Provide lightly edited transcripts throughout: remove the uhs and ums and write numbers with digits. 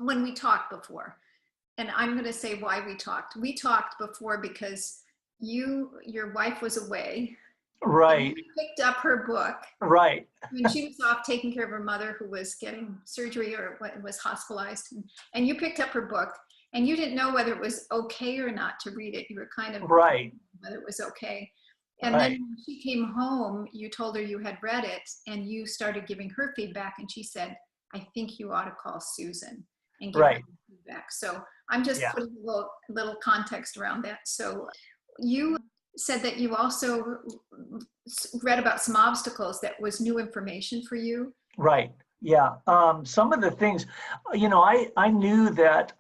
when we talked before, and I'm going to say why we talked. We talked before because your wife was away. And Right. you picked up her book Right. when she was off taking care of her mother who was getting surgery or was hospitalized. And you picked up her book and you didn't know whether it was okay or not to read it. You were kind of Right. whether it was okay. And then Right. when she came home, you told her you had read it and you started giving her feedback. And she said, I think you ought to call Susan and give her Right. feedback. So I'm just Yeah. putting a little context around that. So you said that you also read about some obstacles that was new information for you. Right. Yeah. Some of the things, I knew that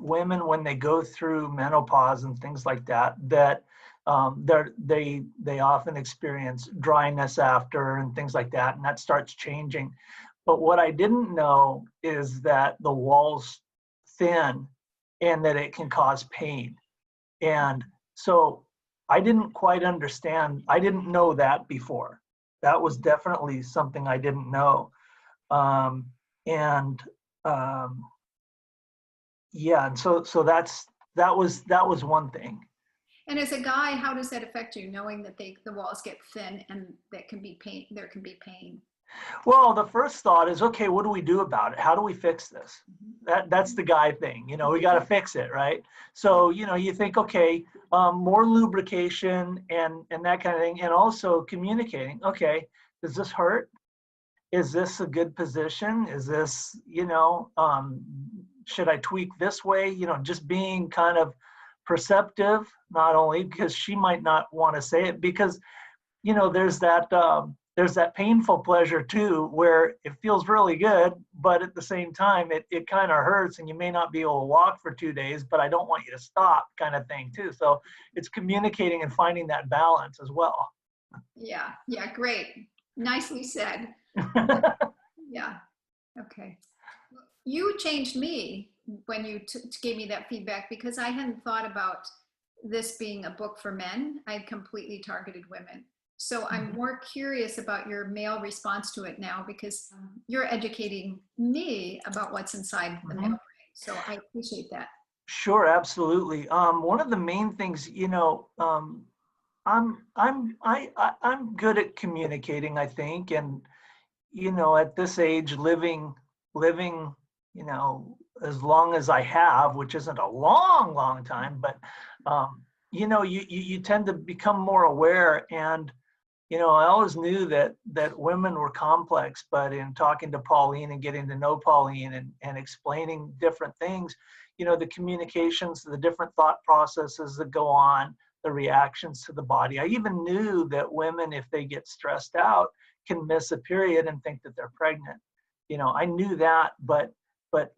women, when they go through menopause and things like that, that they often experience dryness after and things like that, and that starts changing. But what I didn't know is that the walls thin and that it can cause pain. And so I didn't quite understand. I didn't know that before. That was definitely something I didn't know. Um, and yeah, and so that was one thing. And as a guy, how does that affect you, knowing that the walls get thin and that can be pain? There can be pain. Well, the first thought is, okay, what do we do about it? How do we fix this? That's the guy thing, we got to fix it, right? So, you think, okay, more lubrication and that kind of thing, and also communicating. Okay, does this hurt? Is this a good position? Is this, should I tweak this way? Just being kind of perceptive, not only because she might not want to say it, because there's that painful pleasure too, where it feels really good, but at the same time, it kind of hurts and you may not be able to walk for 2 days, but I don't want you to stop, kind of thing too. So it's communicating and finding that balance as well. Yeah. Yeah. Great. Nicely said. Yeah. Okay. You changed me when you gave me that feedback, because I hadn't thought about this being a book for men. I completely targeted women. So I'm more curious about your male response to it now, because you're educating me about what's inside the male brain. So I appreciate that. Sure, absolutely. One of the main things, I'm good at communicating, I think, and at this age, living, as long as I have, which isn't a long time, but you tend to become more aware. And I always knew that women were complex, but in talking to Pauline and getting to know Pauline and explaining different things, the communications, the different thought processes that go on, the reactions to the body. I even knew that women, if they get stressed out, can miss a period and think that they're pregnant. I knew that, but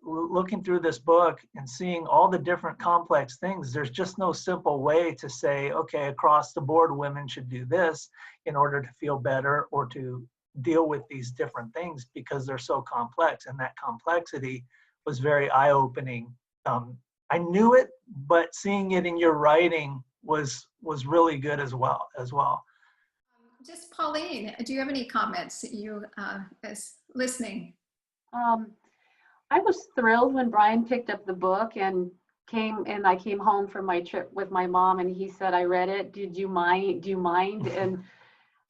looking through this book and seeing all the different complex things, there's just no simple way to say, okay, across the board, women should do this in order to feel better or to deal with these different things, because they're so complex. And that complexity was very eye-opening. I knew it, but seeing it in your writing was really good as well. Just Pauline, do you have any comments that you, as listening? I was thrilled when Brian picked up the book and I came home from my trip with my mom, and he said, I read it. Do you mind? And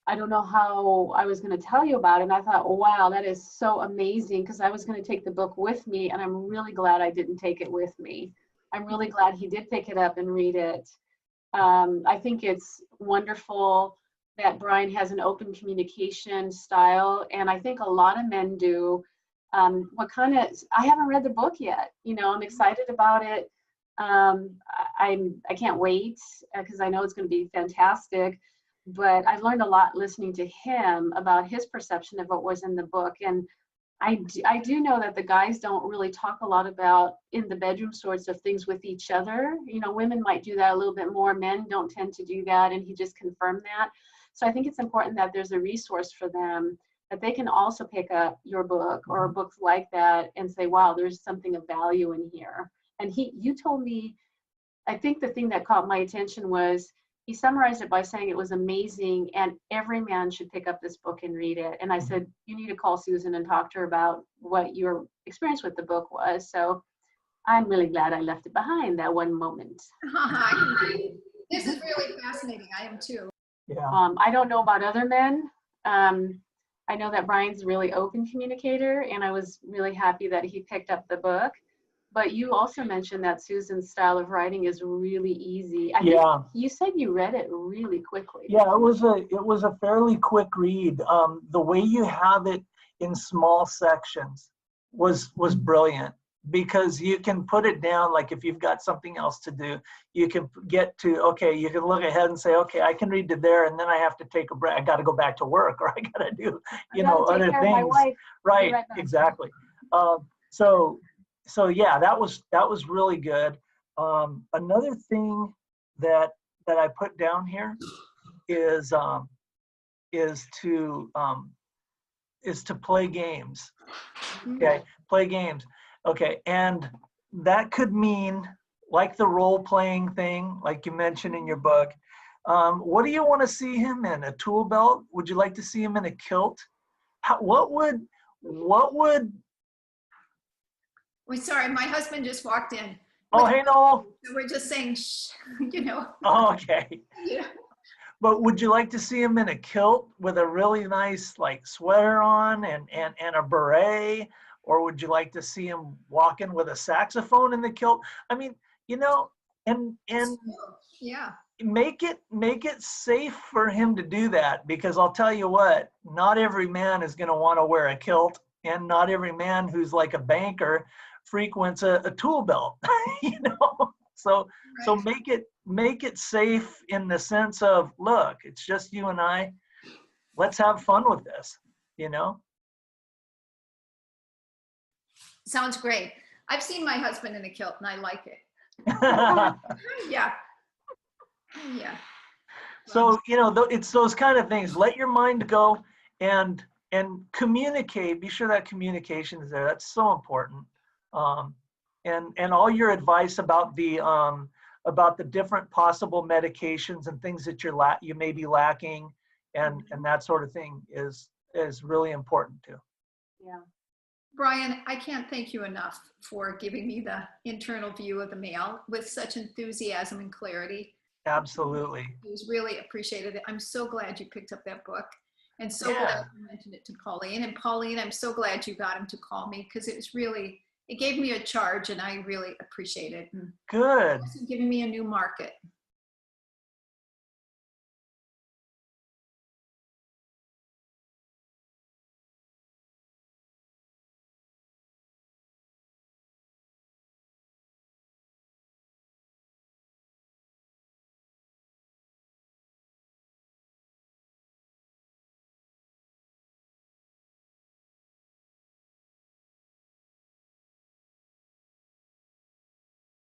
I don't know how I was going to tell you about it. And I thought, wow, that is so amazing, because I was going to take the book with me, and I'm really glad I didn't take it with me. I'm really glad he did pick it up and read it. I think it's wonderful that Brian has an open communication style, and I think a lot of men do. I haven't read the book yet. I'm excited about it. I can't wait, because I know it's going to be fantastic. But I've learned a lot listening to him about his perception of what was in the book. And I do know that the guys don't really talk a lot about in the bedroom sorts of things with each other. Women might do that a little bit more. Men don't tend to do that. And he just confirmed that. So I think it's important that there's a resource for them, that they can also pick up your book or books like that and say, wow, there's something of value in here. And you told me, I think the thing that caught my attention was, he summarized it by saying it was amazing and every man should pick up this book and read it. And I said, you need to call Susan and talk to her about what your experience with the book was. So I'm really glad I left it behind that one moment. This is really fascinating. I am too. Yeah. I don't know about other men. I know that Brian's a really open communicator, and I was really happy that he picked up the book. But you also mentioned that Susan's style of writing is really easy. I think you said you read it really quickly. Yeah, it was a fairly quick read. The way you have it in small sections was brilliant, because you can put it down, like if you've got something else to do, you can get to, okay, you can look ahead and say, okay, I can read to there, and then I have to take a break. I got to go back to work, or I got to do, other things. My wife. Right, exactly. So yeah, that was really good. Another thing that I put down here is to play games. Okay, play games. Okay, and that could mean like the role-playing thing, like you mentioned in your book. What do you want to see him in? A tool belt? Would you like to see him in a kilt? What would? We're sorry, my husband just walked in. Oh, hey, Noel. We're just saying, shh, Oh, okay. Yeah. But would you like to see him in a kilt with a really nice like sweater on and a beret? Or would you like to see him walking with a saxophone in the kilt? I mean, and yeah, make it safe for him to do that, because I'll tell you what, not every man is going to want to wear a kilt, and not every man who's like a banker frequents a tool belt. So make it safe in the sense of, look, it's just you and I. Let's have fun with this, Sounds great. I've seen my husband in a kilt and I like it. Yeah. So, it's those kind of things. Let your mind go and communicate. Be sure that communication is there. That's so important. And all your advice about the different possible medications and things that you may be lacking and that sort of thing is really important too. Yeah. Brian, I can't thank you enough for giving me the internal view of the male with such enthusiasm and clarity. Absolutely. It was really appreciated. I'm so glad you picked up that book, and so glad you mentioned it to Pauline. And Pauline, I'm so glad you got him to call me, because it gave me a charge, and I really appreciate it. And good. it's giving me a new market.